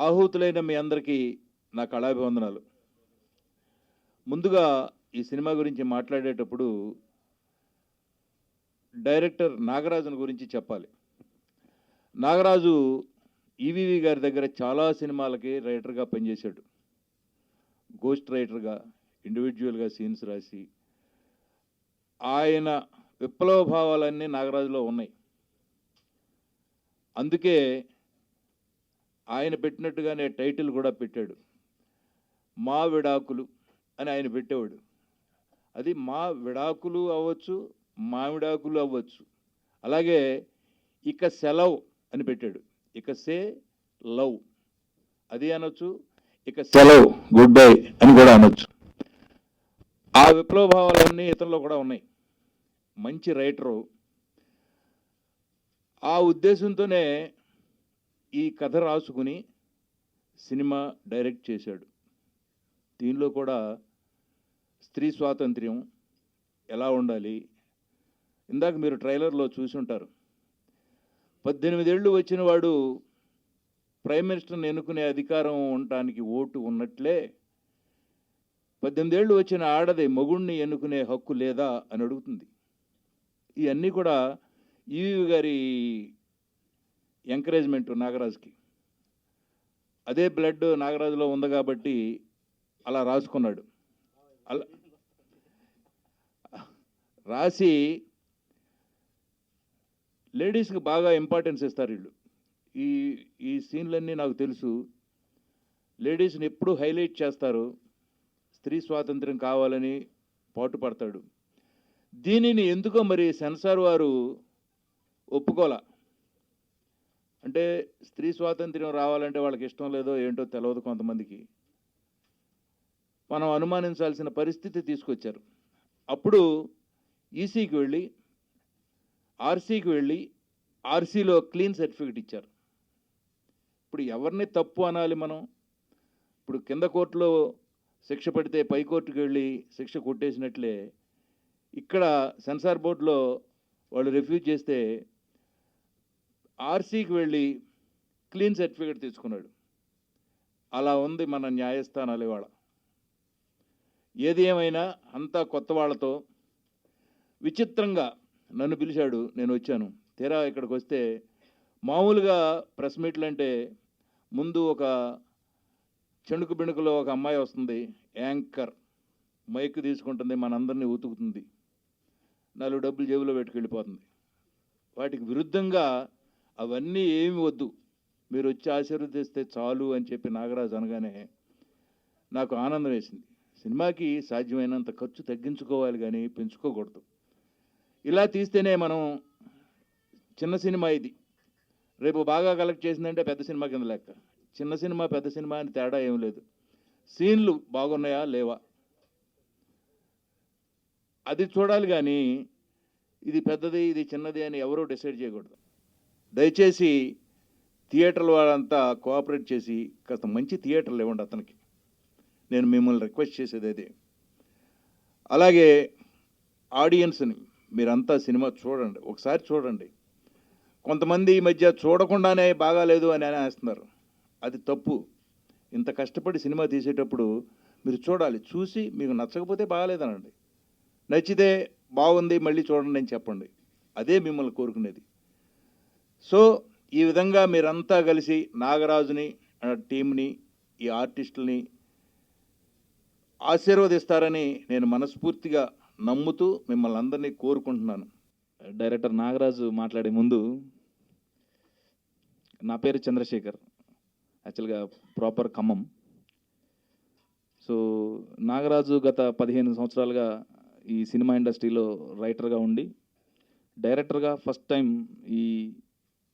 ఆహూతులైన మీ అందరికీ నా కళాభివందనాలు. ముందుగా ఈ సినిమా గురించి మాట్లాడేటప్పుడు డైరెక్టర్ నాగరాజుని గురించి చెప్పాలి. నాగరాజు ఈవీవి గారి దగ్గర చాలా సినిమాలకి రైటర్గా పనిచేశాడు. గోస్ట్ రైటర్గా, ఇండివిజువల్గా సీన్స్ రాసి, ఆయన విప్లవ భావాలన్నీ నాగరాజులో ఉన్నాయి. అందుకే ఆయన పెట్టినట్టుగానే టైటిల్ కూడా పెట్టాడు. మా విడాకులు అని ఆయన పెట్టేవాడు. అది మా విడాకులు అవ్వచ్చు, మామిడాకులు అవ్వచ్చు. అలాగే ఇక సెలవ్ అని పెట్టాడు. ఇక సే లవ్ అది అనొచ్చు, ఇక సెలవ్ గుడ్ బై అని కూడా అనొచ్చు. ఆ విప్లవ భావాలన్నీ ఇతరులో కూడా ఉన్నాయి. మంచి రైటరు. ఆ ఉద్దేశంతోనే ఈ కథ రాసుకుని సినిమా డైరెక్ట్ చేశాడు. దీనిలో కూడా స్త్రీ స్వాతంత్ర్యం ఎలా ఉండాలి, ఇందాక మీరు ట్రైలర్లో చూసి ఉంటారు. 18 ఏళ్ళు వచ్చిన వాడు ప్రైమ్ మినిస్టర్ని ఎన్నుకునే అధికారం ఉండటానికి ఓటు ఉన్నట్లే 18 ఏళ్ళు వచ్చిన ఆడది మొగుణ్ణి ఎన్నుకునే హక్కు లేదా అని అడుగుతుంది. ఇవన్నీ కూడా ఈవీవి గారి ఎంకరేజ్మెంట్ నాగరాజుకి. అదే బ్లడ్ నాగరాజులో ఉంది కాబట్టి అలా రాసుకున్నాడు. అలా రాసి లేడీస్కి బాగా ఇంపార్టెన్స్ ఇస్తారు వీళ్ళు. ఈ ఈ సీన్లన్నీ నాకు తెలుసు. లేడీస్ని ఎప్పుడు హైలైట్ చేస్తారు. స్త్రీ స్వాతంత్ర్యం కావాలని పాటుపడతాడు. దీనిని ఎందుకో మరి సెన్సార్ వారు ఒప్పుకోలా. అంటే స్త్రీ స్వాతంత్ర్యం రావాలంటే వాళ్ళకి ఇష్టం లేదో ఏంటో తెలియదు కొంతమందికి. మనం అనుమానించాల్సిన పరిస్థితి తీసుకొచ్చారు. అప్పుడు ఈసీకి వెళ్ళి, ఆర్సీకి వెళ్ళి, ఆర్సీలో క్లీన్ సర్టిఫికెట్ ఇచ్చారు. ఇప్పుడు ఎవరిని తప్పు అనాలి మనం? ఇప్పుడు కింద కోర్టులో శిక్ష పడితే పై కోర్టుకి వెళ్ళి శిక్ష కొట్టేసినట్లే ఇక్కడ సెన్సార్ బోర్డులో వాళ్ళు రిఫ్యూజ్ చేస్తే ఆర్సీకి వెళ్ళి క్లీన్ సర్టిఫికెట్ తీసుకున్నాడు. అలా ఉంది మన న్యాయస్థానాలు ఇవాళ. ఏది ఏమైనా అంతా కొత్త వాళ్ళతో విచిత్రంగా నన్ను పిలిచాడు, నేను వచ్చాను. తీరా ఇక్కడికి వస్తే మామూలుగా ప్రెస్ మీట్లు అంటే ముందు ఒక చెణుకు బిణుకులో ఒక అమ్మాయి వస్తుంది, యాంకర్ మైక్ తీసుకుంటుంది, మనందరినీ ఉతుకుతుంది, 4 డబ్బులు జేబులో పెట్టుకెళ్ళిపోతుంది. వాటికి విరుద్ధంగా అవన్నీ ఏమి వద్దు, మీరు వచ్చి ఆశీర్వదిస్తే చాలు అని చెప్పి నాగరాజు అనగానే నాకు ఆనందం వేసింది. సినిమాకి సాధ్యమైనంత ఖర్చు తగ్గించుకోవాలి కానీ పెంచుకోకూడదు. ఇలా తీస్తేనే మనం చిన్న సినిమా ఇది రేపు బాగా కలెక్ట్ చేసిందంటే పెద్ద సినిమా కింద లెక్క. చిన్న సినిమా పెద్ద సినిమా అని తేడా ఏం లేదు. సీన్లు బాగున్నాయా లేవా అది చూడాలి కానీ ఇది పెద్దది ఇది చిన్నది అని ఎవరూ డిసైడ్ చేయకూడదు. దయచేసి థియేటర్ల వాళ్ళంతా కోఆపరేట్ చేసి కాస్త మంచి థియేటర్లు ఇవ్వండి అతనికి. నేను మిమ్మల్ని రిక్వెస్ట్ చేసేది అదే. అలాగే ఆడియన్స్ని మీరంతా సినిమా చూడండి, ఒకసారి చూడండి. కొంతమంది ఈ మధ్య చూడకుండానే బాగాలేదు అని అనేస్తున్నారు. అది తప్పు. ఇంత కష్టపడి సినిమా తీసేటప్పుడు మీరు చూడాలి. చూసి మీకు నచ్చకపోతే బాగాలేదనండి, నచ్చితే బాగుంది మళ్ళీ చూడండి అని చెప్పండి. అదే మిమ్మల్ని కోరుకునేది. సో ఈ విధంగా మీరంతా కలిసి నాగరాజుని, టీంని, ఈ ఆర్టిస్టుల్ని ఆశీర్వదిస్తారని నేను మనస్ఫూర్తిగా నమ్ముతూ మిమ్మల్ని అందరినీ కోరుకుంటున్నాను. డైరెక్టర్ నాగరాజు మాట్లాడే ముందు, నా పేరు చంద్రశేఖర్, యాక్చువల్గా ప్రాపర్ ఖమ్మం. సో నాగరాజు గత 15 సంవత్సరాలుగా ఈ సినిమా ఇండస్ట్రీలో రైటర్గా ఉండి డైరెక్టర్గా ఫస్ట్ టైం ఈ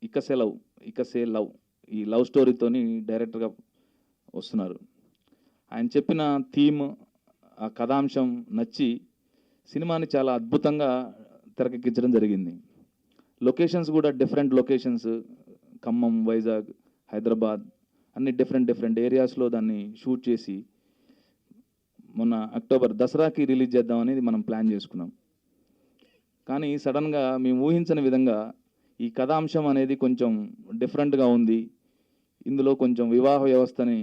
ఇక సే లవ్ ఈ లవ్ స్టోరీతోని డైరెక్టర్గా వస్తున్నారు. ఆయన చెప్పిన థీమ్, ఆ కథాంశం నచ్చి సినిమాని చాలా అద్భుతంగా తెరకెక్కించడం జరిగింది. లొకేషన్స్ కూడా డిఫరెంట్ లొకేషన్స్, ఖమ్మం, వైజాగ్, హైదరాబాద్ అన్ని డిఫరెంట్ ఏరియాస్లో దాన్ని షూట్ చేసి మొన్న అక్టోబర్ దసరాకి రిలీజ్ చేద్దామనేది మనం ప్లాన్ చేసుకున్నాం. కానీ సడన్గా మేము ఊహించని విధంగా ఈ కథాంశం అనేది కొంచెం డిఫరెంట్గా ఉంది. ఇందులో కొంచెం వివాహ వ్యవస్థని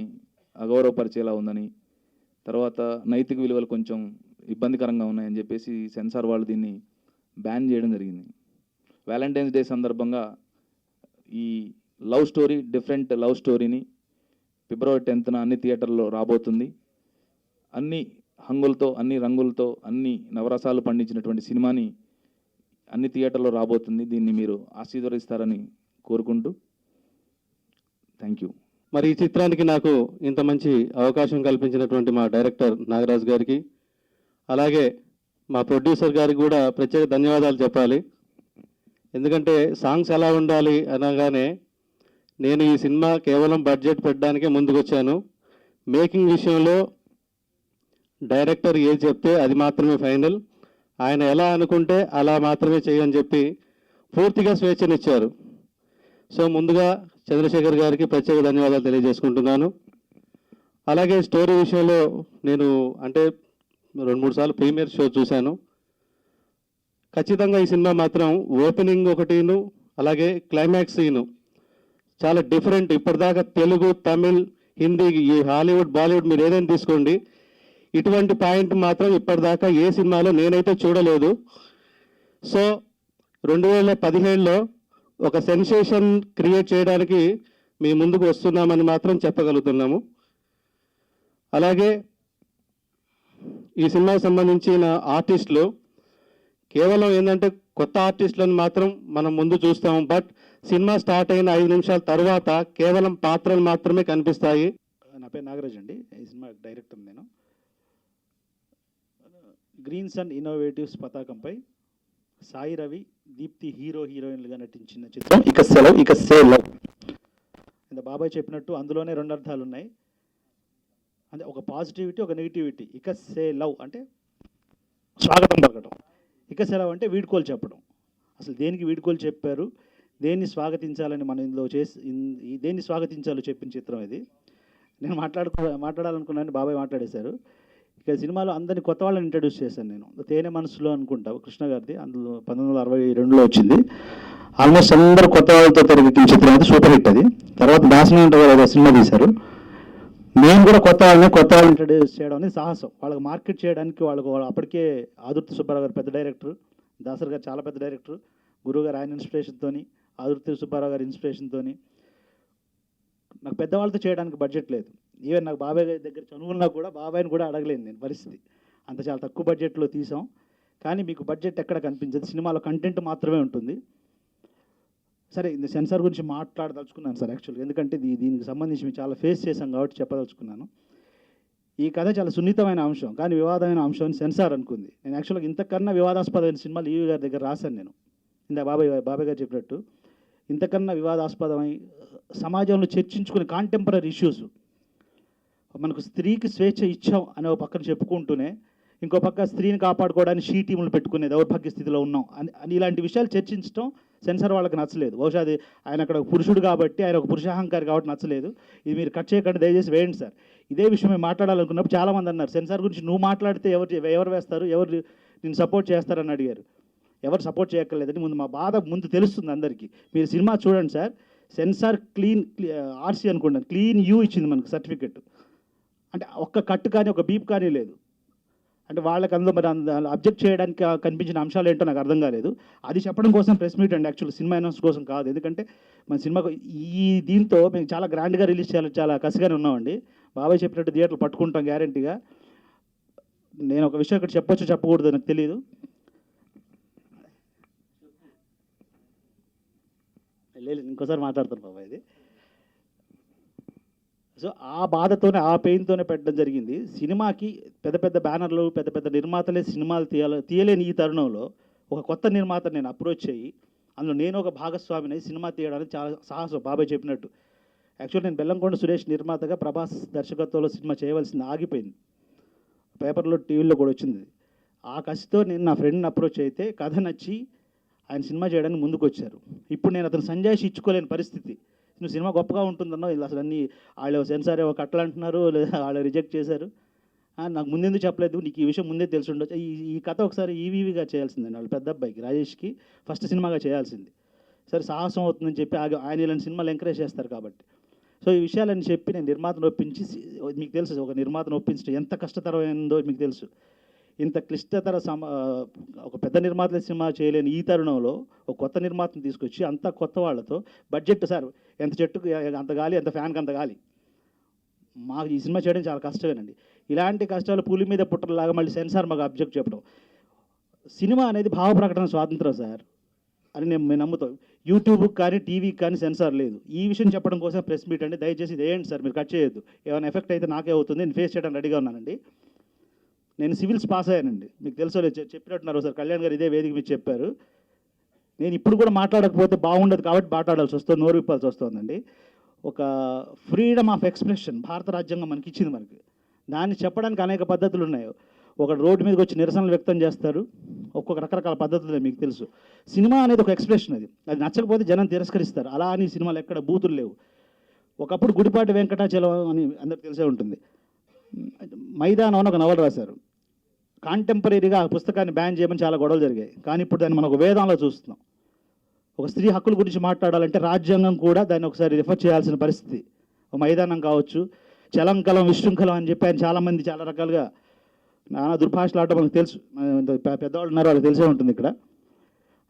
అగౌరవపరిచేలా ఉందని, తర్వాత నైతిక విలువలు కొంచెం ఇబ్బందికరంగా ఉన్నాయని చెప్పేసి సెన్సార్ వాళ్ళు దీన్ని బ్యాన్ చేయడం జరిగింది. వ్యాలంటైన్స్ డే సందర్భంగా ఈ లవ్ స్టోరీ, డిఫరెంట్ లవ్ స్టోరీని ఫిబ్రవరి 10న అన్ని థియేటర్లో రాబోతుంది. అన్ని హంగులతో, అన్ని రంగులతో, అన్ని నవరసాలు పండించినటువంటి సినిమాని అన్ని థియేటర్లో రాబోతుంది. దీన్ని మీరు ఆశీర్వదిస్తారని కోరుకుంటూ థ్యాంక్ యూ. మరి ఈ చిత్రానికి నాకు ఇంత మంచి అవకాశం కల్పించినటువంటి మా డైరెక్టర్ నాగరాజ్ గారికి, అలాగే మా ప్రొడ్యూసర్ గారికి కూడా ప్రత్యేక ధన్యవాదాలు చెప్పాలి. ఎందుకంటే సాంగ్స్ ఎలా ఉండాలి అనగానే నేను ఈ సినిమా కేవలం బడ్జెట్ పెట్టడానికే ముందుకొచ్చాను. మేకింగ్ విషయంలో డైరెక్టర్ ఏది చెప్తే అది మాత్రమే ఫైనల్, ఆయన ఎలా అనుకుంటే అలా మాత్రమే చేయని చెప్పి పూర్తిగా స్వేచ్ఛనిచ్చారు. సో ముందుగా చంద్రశేఖర్ గారికి ప్రత్యేక ధన్యవాదాలు తెలియజేసుకుంటున్నాను. అలాగే స్టోరీ విషయంలో నేను అంటే 2-3 సార్లు ప్రీమియర్ షో చూశాను. ఖచ్చితంగా ఈ సినిమా మాత్రం ఓపెనింగ్ ఒకటిను, అలాగే క్లైమాక్స్ సీను చాలా డిఫరెంట్. ఇప్పటిదాకా తెలుగు, తమిళ్, హిందీ, ఈ హాలీవుడ్, బాలీవుడ్ మీరు ఏదైనా తీసుకోండి, ఇటువంటి పాయింట్ మాత్రం ఇప్పటిదాకా ఏ సినిమాలో నేనైతే చూడలేదు. సో 2017లో ఒక సెన్సేషన్ క్రియేట్ చేయడానికి మీ ముందుకు వస్తున్నామని మాత్రం చెప్పగలుగుతున్నాము. అలాగే ఈ సినిమాకి సంబంధించిన ఆర్టిస్టులు కేవలం ఏంటంటే కొత్త ఆర్టిస్టులను మాత్రం మనం ముందు చూస్తాము, బట్ సినిమా స్టార్ట్ అయిన 5 నిమిషాల తర్వాత కేవలం పాత్రలు మాత్రమే కనిపిస్తాయి. నా పేరు నాగరాజ్ అండి, ఈ సినిమా డైరెక్టర్ నేను. గ్రీన్స్ అండ్ ఇన్నోవేటివ్స్ పతాకంపై సాయి రవి, దీప్తి హీరోయిన్లుగా నటించిన చిత్రం ఇక సెలవు ఇక సేలవ్. ఇంత బాబాయ్ చెప్పినట్టు అందులోనే 2 అర్థాలు ఉన్నాయి. అంటే ఒక పాజిటివిటీ, ఒక నెగిటివిటీ. ఇక సేలవ్ అంటే స్వాగతం పలకడం, ఇక సెలవు అంటే వీడ్కోలు చెప్పడం. అసలు దేనికి వీడ్కోలు చెప్పారు, దేన్ని స్వాగతించాలని మనం ఇందులో దేన్ని స్వాగతించాలో చెప్పిన చిత్రం ఇది. నేను మాట్లాడాలనుకున్నాను, బాబాయ్ మాట్లాడేశారు. ఇక సినిమాలో అందరినీ కొత్త వాళ్ళని ఇంట్రడ్యూస్ చేశాను నేను. తేనె మనసులో అనుకుంటా కృష్ణ గారిది, అందులో 1962లో వచ్చింది. ఆల్మోస్ట్ అందరూ కొత్త వాళ్ళతో తెరకెక్కిన చిత్రం అయితే సూపర్ హిట్ అది. తర్వాత దాసన గారు సినిమా తీశారు. నేను కూడా కొత్త వాళ్ళని ఇంట్రడ్యూస్ చేయడం అనేది సాహసం. వాళ్ళకి మార్కెట్ చేయడానికి వాళ్ళకు అప్పటికే ఆదుర్తి సుబ్బారావు గారు పెద్ద డైరెక్టర్, దాసర్ గారు చాలా పెద్ద డైరెక్టర్, గురువు గారు ఆయన ఇన్స్పిరేషన్తో, ఆదుర్తి సుబ్బారావు గారి ఇన్స్పిరేషన్తో నాకు పెద్దవాళ్ళతో చేయడానికి బడ్జెట్ లేదు. ఈవెన్ నాకు బాబాయ్ గారి దగ్గర చనువున్నా కూడా బాబాయ్ని కూడా అడగలేను నేను, పరిస్థితి అంత చాలా తక్కువ బడ్జెట్లో తీసాం. కానీ మీకు బడ్జెట్ ఎక్కడ కనిపించదు, సినిమాలో కంటెంట్ మాత్రమే ఉంటుంది. సరే, ఇది సెన్సార్ గురించి మాట్లాడదలుచుకున్నాను సార్ యాక్చువల్గా, ఎందుకంటే దీనికి సంబంధించి మేము చాలా ఫేస్ చేశాం కాబట్టి చెప్పదలుచుకున్నాను. ఈ కథ చాలా సున్నితమైన అంశం, కానీ వివాదమైన అంశం అని సెన్సార్ అనుకుంది. నేను యాక్చువల్గా ఇంతకన్నా వివాదాస్పదమైన సినిమాలు ఈవీ గారి దగ్గర రాశాను నేను. ఇందా బాబాయ్ గారు చెప్పినట్టు ఇంతకన్నా వివాదాస్పదమై సమాజంలో చర్చించుకునే కాంటెంపరీ ఇష్యూస్, మనకు స్త్రీకి స్వేచ్ఛ ఇచ్చాం అనే ఒక పక్కన చెప్పుకుంటూనే ఇంకో పక్క స్త్రీని కాపాడుకోవడానికి షీ టీములు పెట్టుకునే దౌర్భాగ్య స్థితిలో ఉన్నాం అని ఇలాంటి విషయాలు చర్చించడం సెన్సార్ వాళ్ళకి నచ్చలేదు. బహుశా అది ఆయన అక్కడ ఒక పురుషుడు కాబట్టి, ఆయన ఒక పురుషాహంకారి కాబట్టి నచ్చలేదు. ఇది మీరు కట్ చేయకండి దయచేసి వేయండి సార్. ఇదే విషయం మేము మాట్లాడాలనుకున్నప్పుడు చాలామంది అన్నారు సెన్సార్ గురించి నువ్వు మాట్లాడితే ఎవరు వేస్తారు, ఎవరు నేను సపోర్ట్ చేస్తారని అడిగారు. ఎవరు సపోర్ట్ చేయక్కర్లేదని మా బాధ ముందు తెలుస్తుంది అందరికీ. మీరు సినిమా చూడండి సార్, సెన్సార్ క్లీన్ ఆర్సీ అనుకుంటాను, క్లీన్ యూ ఇచ్చింది మనకు సర్టిఫికెట్. అంటే ఒక్క కట్ కానీ ఒక బీప్ కానీ లేదు. అంటే వాళ్ళకి అందులో మరి అబ్జెక్ట్ చేయడానికి కనిపించిన అంశాలు ఏంటో నాకు అర్థం కాలేదు. అది చెప్పడం కోసం ప్రెస్ మీట్ అండి, యాక్చువల్లీ సినిమా అనౌన్స్ కోసం కాదు. ఎందుకంటే మన సినిమాకు దీంతో మేము చాలా గ్రాండ్గా రిలీజ్ చేయాలని చాలా కసిగానే ఉన్నామండి. బాబాయ్ చెప్పినట్టు థియేటర్లు పట్టుకుంటాం గ్యారంటీగా. నేను ఒక విషయం ఇక్కడ చెప్పొచ్చు చెప్పకూడదు నాకు తెలియదు. లేదు, ఇంకోసారి మాట్లాడతాను బాబాయ్. ఇది సో ఆ బాధతోనే, ఆ పెయిన్తోనే పెట్టడం జరిగింది. సినిమాకి పెద్ద పెద్ద బ్యానర్లు, పెద్ద పెద్ద నిర్మాతలే సినిమాలు తీయలేని ఈ తరుణంలో ఒక కొత్త నిర్మాత నేను అప్రోచ్ అయ్యి అందులో నేను ఒక భాగస్వామిని సినిమా తీయడానికి చాలా సాహసం. బాబాయ్ చెప్పినట్టు యాక్చువల్లీ నేను బెల్లంకొండ సురేష్ నిర్మాతగా ప్రభాస్ దర్శకత్వంలో సినిమా చేయవలసింది ఆగిపోయింది. పేపర్లో, టీవీలో కూడా వచ్చింది. ఆ కసితో నేను నా ఫ్రెండ్ని అప్రోచ్ అయితే కథ నచ్చి ఆయన సినిమా చేయడానికి ముందుకు వచ్చారు. ఇప్పుడు నేను అతను సంజాయిషి ఇచ్చుకోలేని పరిస్థితి. నువ్వు సినిమా గొప్పగా ఉంటుందన్నో, ఇలా అసలు అన్నీ వాళ్ళు సెన్సార్ ఏవో కట్టలు అంటున్నారు, లేదా వాళ్ళు రిజెక్ట్ చేశారు. నాకు ముందెందుకు చెప్పలేదు, నీకు ఈ విషయం ముందే తెలిసి ఉండొచ్చు. ఈ కథ ఒకసారి ఈవీగా చేయాల్సిందండి, వాళ్ళ పెద్ద అబ్బాయికి రాజేష్కి ఫస్ట్ సినిమాగా చేయాల్సింది. సరే సాహసం అవుతుందని చెప్పి ఆయన ఇలాంటి సినిమాలు ఎంకరేజ్ చేస్తారు కాబట్టి. సో ఈ విషయాలని చెప్పి నేను నిర్మాతను ఒప్పించి, మీకు తెలుసు ఒక నిర్మాతను ఒప్పించడం ఎంత కష్టతరమైందో మీకు తెలుసు. ఇంత క్లిష్టతర ఒక పెద్ద నిర్మాతల సినిమా చేయలేని ఈ తరుణంలో ఒక కొత్త నిర్మాతను తీసుకొచ్చి అంత కొత్త వాళ్ళతో బడ్జెట్ సార్, ఎంత చెట్టుకు అంత గాలి, ఎంత ఫ్యాన్కి అంత గాలి. మాకు ఈ సినిమా చేయడం చాలా కష్టమేనండి. ఇలాంటి కష్టాలు పులి మీద పుట్టలాగా మళ్ళీ సెన్సార్ మాకు అబ్జెక్ట్ చెప్పడం. సినిమా అనేది భావ ప్రకటన స్వాతంత్రం సార్ అని మేము నమ్ముతాం. యూట్యూబ్కి కానీ టీవీకి కానీ సెన్సార్ లేదు. ఈ విషయం చెప్పడం కోసం ప్రెస్ మీట్ అండి. దయచేసి ఇది వేయండి సార్, మీరు కట్ చేయొద్దు. ఏమైనా ఎఫెక్ట్ అయితే నాకే అవుతుంది, నేను ఫేస్ చేయడానికి రెడీగా ఉన్నానండి. నేను సివిల్స్ పాస్ అయ్యానండి, మీకు తెలుసో చెప్పినట్టున్నారు సార్, కళ్యాణ్ గారు ఇదే వేదిక మీద చెప్పారు. నేను ఇప్పుడు కూడా మాట్లాడకపోతే బాగుండదు కాబట్టి మాట్లాడాల్సి వస్తుంది, నోరు విప్పాల్సి వస్తుందండి. ఒక ఫ్రీడమ్ ఆఫ్ ఎక్స్ప్రెషన్ భారత రాజ్యాంగం మనకి ఇచ్చింది. మనకి దాన్ని చెప్పడానికి అనేక పద్ధతులు ఉన్నాయి. ఒక రోడ్డు మీదకి వచ్చి నిరసనలు వ్యక్తం చేస్తారు, ఒక్కొక్క రకరకాల పద్ధతులు మీకు తెలుసు. సినిమా అనేది ఒక ఎక్స్ప్రెషన్, అది నచ్చకపోతే జనం తిరస్కరిస్తారు. అలా అని సినిమాలు ఎక్కడ బూతులు లేవు. ఒకప్పుడు గుడిపాటి వెంకటాచలం అని అందరికి తెలిసే ఉంటుంది. మైదానం అని ఒక నవల రాశారు. కాంటెంపరీగా ఆ పుస్తకాన్ని బ్యాన్ చేయమని చాలా గొడవలు జరిగాయి. కానీ ఇప్పుడు దాన్ని మనం ఒక వేదంలో చూస్తున్నాం. ఒక స్త్రీ హక్కుల గురించి మాట్లాడాలంటే రాజ్యాంగం కూడా దాన్ని ఒకసారి రిఫర్ చేయాల్సిన పరిస్థితి. ఒక మైదానం కావచ్చు, చలంకలం విశృంఖలం అని చెప్పి ఆయన చాలామంది చాలా రకాలుగా నానా దుర్భాషలు ఆడటం మనకు తెలుసు. పెద్దవాళ్ళు ఉన్నారు, వాళ్ళకి తెలిసే ఉంటుంది. ఇక్కడ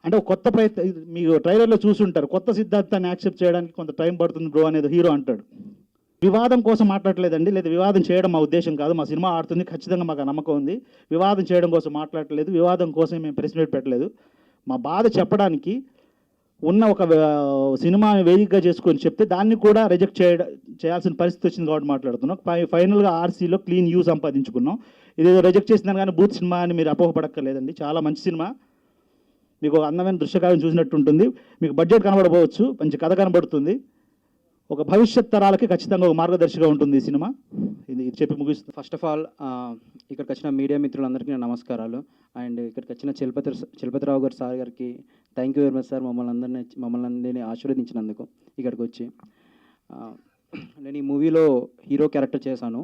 అంటే ఒక కొత్త ప్రయత్నం, మీకు ట్రైలర్లో చూసుంటారు, కొత్త సిద్ధాంతాన్ని యాక్సెప్ట్ చేయడానికి కొంత టైం పడుతుంది బ్రో అనేది హీరో అంటాడు. వివాదం కోసం మాట్లాడలేదండి, లేదా వివాదం చేయడం మా ఉద్దేశం కాదు. మా సినిమా ఆడుతుంది, ఖచ్చితంగా మాకు నమ్మకం ఉంది. వివాదం చేయడం కోసం మాట్లాడలేదు, వివాదం కోసం మేము ప్రెస్ మీట్ పెట్టలేదు. మా బాధ చెప్పడానికి ఉన్న ఒక సినిమాని వేదికగా చేసుకొని చెప్తే దాన్ని కూడా రిజెక్ట్ చేయాల్సిన పరిస్థితి వచ్చింది కాబట్టి మాట్లాడుతున్నాం. ఫైనల్గా ఆర్సీలో క్లీన్ యూ సంపాదించుకున్నాం. ఇదేదో రిజెక్ట్ చేసిందని కానీ బూత్ సినిమా అని మీరు అపోహపడక్కర్లేదండి. చాలా మంచి సినిమా, మీకు ఒక అందమైన దృశ్యకావ్యం చూసినట్టు ఉంటుంది. మీకు బడ్జెట్ కనబడవచ్చు, మంచి కథ కనబడుతుంది. ఒక భవిష్యత్ తరాలకి ఖచ్చితంగా ఒక మార్గదర్శిగా ఉంటుంది ఈ సినిమా. ఇది చెప్పి ముగిస్తుంది. ఫస్ట్ ఆఫ్ ఆల్ ఇక్కడికి వచ్చిన మీడియా మిత్రులందరికీ నా నమస్కారాలు. అండ్ ఇక్కడికి వచ్చిన చలపతిరావు గారు సార్ గారికి thank you very much sir, మమ్మల్ని అందరినీ ఆశీర్వదించినందుకు. ఇక్కడికి వచ్చి నేను ఈ మూవీలో హీరో క్యారెక్టర్ చేశాను.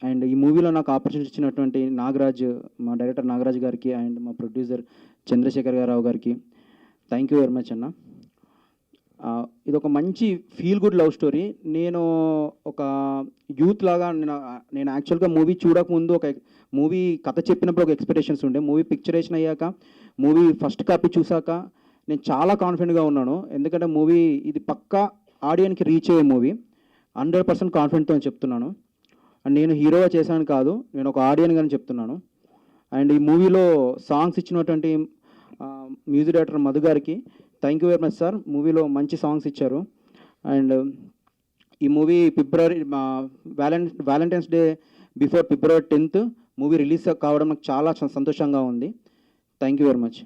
అండ్ ఈ మూవీలో నాకు ఆపర్చునిటీ ఇచ్చినటువంటి నాగరాజ్, మా డైరెక్టర్ నాగరాజ్ గారికి అండ్ మా ప్రొడ్యూసర్ చంద్రశేఖర్ రావు గారికి థ్యాంక్ యూ వెరీ మచ్ అన్న. ఇది ఒక మంచి ఫీల్ గుడ్ లవ్ స్టోరీ. నేను ఒక యూత్ లాగా నేను యాక్చువల్గా మూవీ చూడకముందు ఒక మూవీ కథ చెప్పినప్పుడు ఒక ఎక్స్పెక్టేషన్స్ ఉండే. మూవీ పిక్చరేషన్ అయ్యాక, మూవీ ఫస్ట్ కాపీ చూసాక నేను చాలా కాన్ఫిడెంట్గా ఉన్నాను. ఎందుకంటే మూవీ ఇది పక్కా ఆడియన్కి రీచ్ అయ్యే మూవీ, 100% కాన్ఫిడెంట్తో చెప్తున్నాను. అండ్ నేను హీరోగా చేశాను కాదు, నేను ఒక ఆడియన్గానే చెప్తున్నాను. అండ్ ఈ మూవీలో సాంగ్స్ ఇచ్చినటువంటి మ్యూజిక్ డైరెక్టర్ మధు గారికి thank you very much sir. మూవీలో మంచి సాంగ్స్ ఇచ్చారు. అండ్ ఈ movie Valentine's day before February 10th movie release కావడం నాకు చాలా సంతోషంగా ఉంది. Thank you very much.